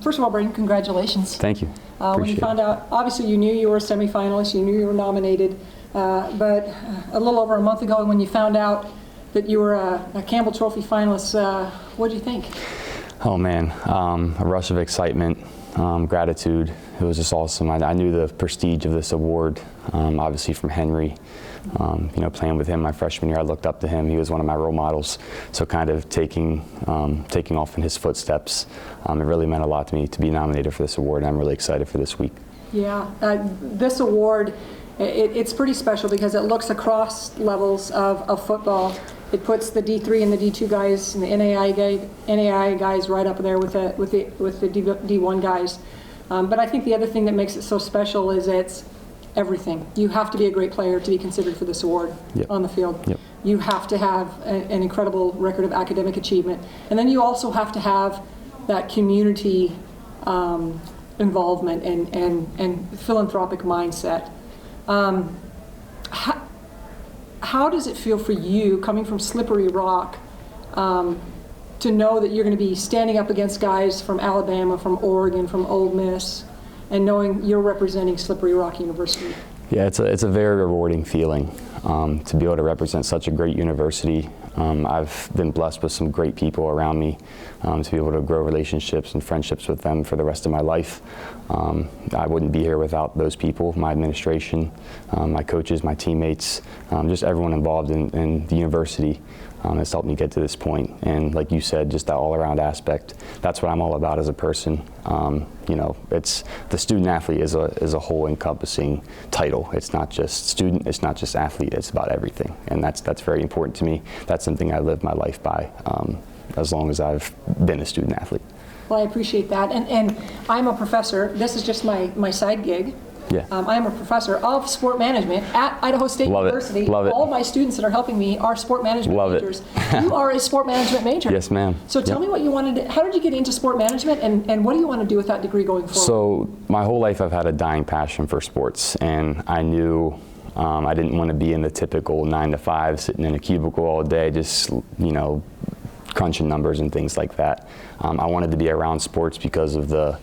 First of all, Brayden, congratulations. Thank you. When you found out, obviously you knew you were a semifinalist, you knew you were nominated, but a little over a month ago when you found out that you were a Campbell Trophy finalist, what did you think? Oh man, a rush of excitement, gratitude. It was just awesome. I knew the prestige of this award, obviously from Henry. Playing with him my freshman year, I looked up to him. He was one of my role models. So kind of taking off in his footsteps, it really meant a lot to me to be nominated for this award, and I'm really excited for this week. Yeah, this award, it's pretty special because it looks across levels of football. It puts the D3 and the D2 guys and the NAI guys right up there with the D1 guys. But I think the other thing that makes it so special is it's everything. You have to be a great player to be considered for this award on the field. Yep. You have to have an incredible record of academic achievement. And then you also have to have that community involvement and philanthropic mindset. How does it feel for you, coming from Slippery Rock, to know that you're going to be standing up against guys from Alabama, from Oregon, from Ole Miss, and knowing you're representing Slippery Rock University? Yeah, it's a very rewarding feeling to be able to represent such a great university. I've been blessed with some great people around me to be able to grow relationships and friendships with them for the rest of my life. I wouldn't be here without those people, my administration, my coaches, my teammates, just everyone involved in the university. Has helped me get to this point. And like you said, just that all-around aspect, that's what I'm all about as a person. It's the student athlete is a whole encompassing title. It's not just student, it's not just athlete, it's about everything. And that's very important to me. That's something I live my life by as long as I've been a student athlete. Well, I appreciate that. And I'm a professor. This is just my side gig. Yeah. I am a professor of sport management at Idaho State University. Love it. All of my students that are helping me are sport management majors. You are a sport management major. Yes, ma'am. So tell me what you wanted to, how did you get into sport management, and what do you want to do with that degree going forward? So my whole life I've had a dying passion for sports, and I knew I didn't want to be in the typical 9 to 5, sitting in a cubicle all day, just, crunching numbers and things like that. I wanted to be around sports because of the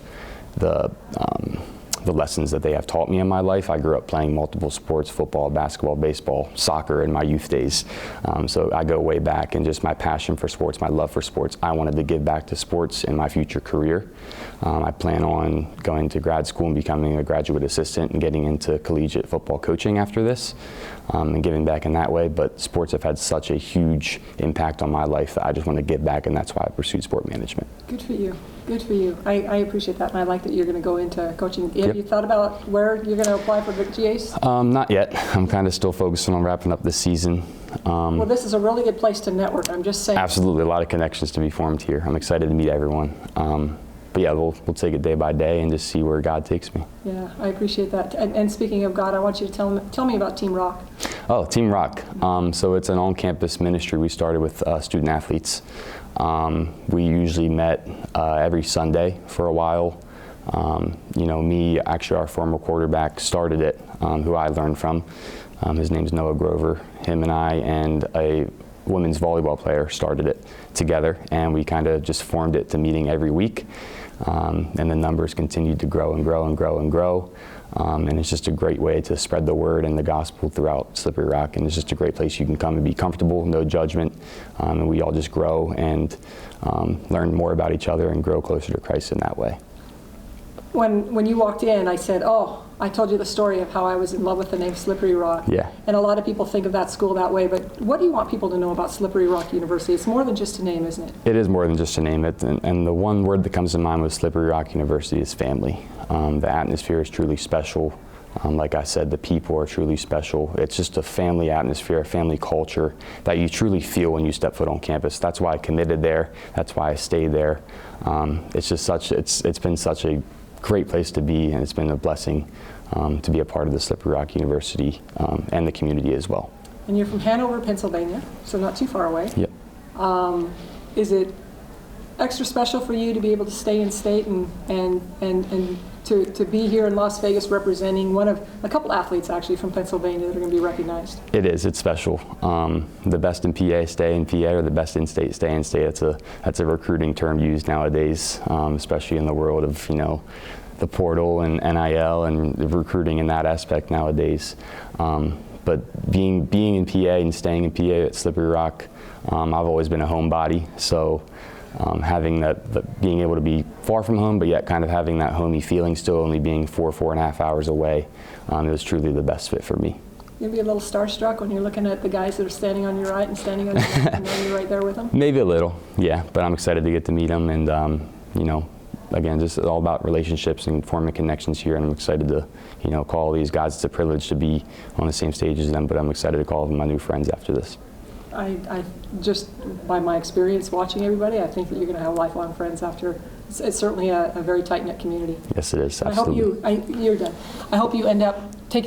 lessons that they have taught me in my life. I grew up playing multiple sports, football, basketball, baseball, soccer in my youth days. So I go way back, and just my passion for sports, my love for sports, I wanted to give back to sports in my future career. I plan on going to grad school and becoming a graduate assistant and getting into collegiate football coaching after this, and giving back in that way. But sports have had such a huge impact on my life that I just want to give back, and that's why I pursued sport management. Good for you. Good for you. I appreciate that, and I like that you're going to go into coaching. Have you thought about where you're going to apply for the GAs? Not yet. I'm kind of still focusing on wrapping up this season. Well, this is a really good place to network. I'm just saying. Absolutely. A lot of connections to be formed here. I'm excited to meet everyone. But yeah, we'll take it day by day and just see where God takes me. Yeah, I appreciate that. And speaking of God, I want you to tell me about Team Rock. Oh, Team Rock. So it's an on-campus ministry we started with student athletes. We usually met every Sunday for a while. Me, actually our former quarterback started it, who I learned from. His name's Noah Grover. Him and I and a women's volleyball player started it together, and we kind of just formed it to meeting every week. And the numbers continued to grow and grow and grow and grow. And it's just a great way to spread the word and the gospel throughout Slippery Rock. And it's just a great place you can come and be comfortable, no judgment. And we all just grow and learn more about each other and grow closer to Christ in that way. When you walked in, I said, I told you the story of how I was in love with the name Slippery Rock. Yeah. And a lot of people think of that school that way, but what do you want people to know about Slippery Rock University? It's more than just a name, isn't it? It is more than just a name. And the one word that comes to mind with Slippery Rock University is family. The atmosphere is truly special. Like I said, the people are truly special. It's just a family atmosphere, a family culture that you truly feel when you step foot on campus. That's why I committed there. That's why I stayed there. It's just it's been such a great place to be, and it's been a blessing to be a part of the Slippery Rock University and the community as well. And you're from Hanover, Pennsylvania, so not too far away. Yep. Is it extra special for you to be able to stay in state and to to be here in Las Vegas representing one of a couple athletes actually from Pennsylvania that are going to be recognized. It is. It's special. The best in PA stay in PA, or the best in state stay in state. That's a recruiting term used nowadays, especially in the world of the portal and NIL and the recruiting in that aspect nowadays. But being in PA and staying in PA at Slippery Rock, I've always been a homebody. So having being able to be far from home, but yet kind of having that homey feeling, still only being 4.5 hours away, it was truly the best fit for me. Maybe a little starstruck when you're looking at the guys that are standing on your right and standing on your left, and then you're right there with them? Maybe a little, yeah. But I'm excited to get to meet them, and again, just all about relationships and forming connections here. And I'm excited to, call these guys. It's a privilege to be on the same stage as them, but I'm excited to call them my new friends after this. I just, by my experience watching everybody, I think that you're going to have lifelong friends after. It's certainly a very tight-knit community. Yes, it is. Absolutely. You're done. I hope you end up